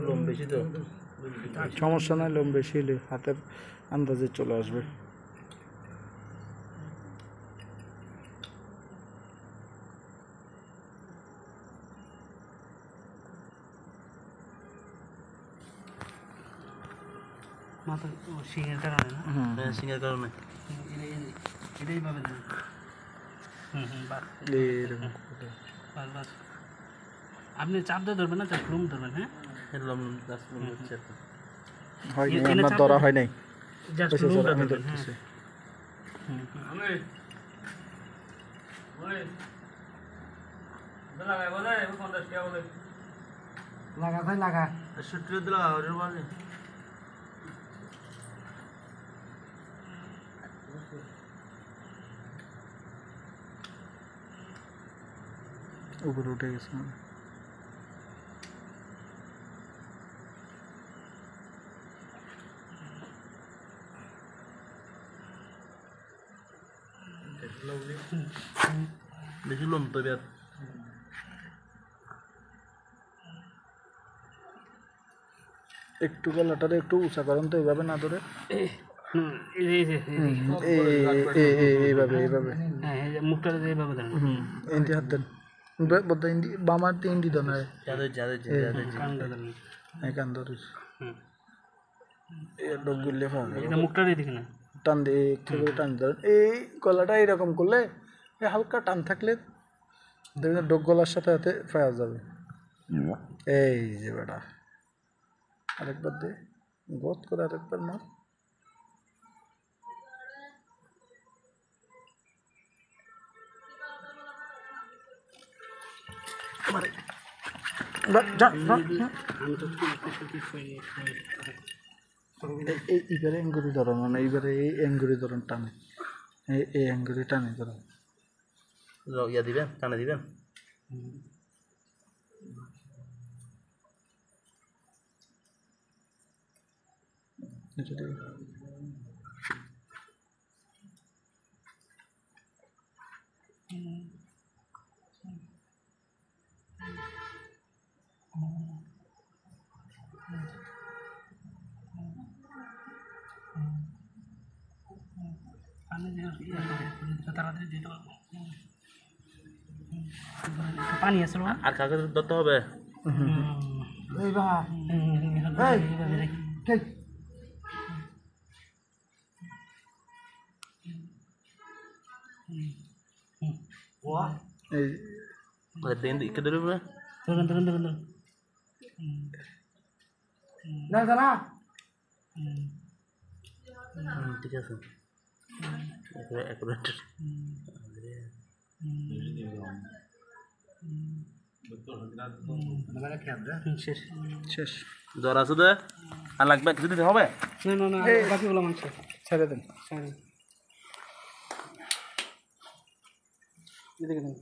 লোম বেশি তো সমস্যা নাই, লোম বেশি হলে হাতের আন্দাজে চলে আসবে। মাথা শিঙের কারণে না? হ্যাঁ সিংহের কারণে এটাই পাবে না। বাস বাস আপনি চাপ দিয়ে ধরবেন না, চাপ রুম ধরবেন। হ্যাঁ লোম গাছ লোম হচ্ছে একটা হয় নাই, আপনার ধরা হয় নাই। জাস্ট আচ্ছা, রুমটা স্যার, আমি ধরবেন। ধরতেছি। লাগা ভাই লাগা। সূত্র দিলা ওর বাজে উপরে উঠে গেছে মানে। বেশি লোম তো বের একটু গলাটারে একটু উঁচা করেন তো, এইভাবে না ধরে এইভাবে এইভাবে মুখটা এইভাবে দেন। ইন্ডি হাত দেন, বোধহয় ইন্ডি বামার দিয়ে ইন্ডি দেন। কানটা দেন। কান ধরিস ডোক গুললে এটা মুখটা দিয়ে দেখি না। টান দিয়ে থেকে টান ধরেন। এই গলাটা এইরকম করলে হালকা টান থাকলে দেখবেন ডোক গলার সাথে সাথে পাওয়া যাবে। এই যে বেটা, আরেকবার দে, গত করে আরেকবার মার। এইবারে এঙ্গুরি ধরন, মানে এইবারে এই এঙ্গুরি ধরন টানে, এই এঙ্গুরি টানে ধরুন। ইয়া দিবেন, কানে দিবেন। পানি আছে আর কাকে ধরতে হবে? দেন দিকে ধরবে ধরুন ধরুন ধরুন ধরুন না না ঠিক আছে একবার শেষ শেষ। জ্বর আছে দে আর লাগবে কিছু দিতে হবে না না না বাকিগুলো মাংস ছেড়ে দেন। এদিকে দেন।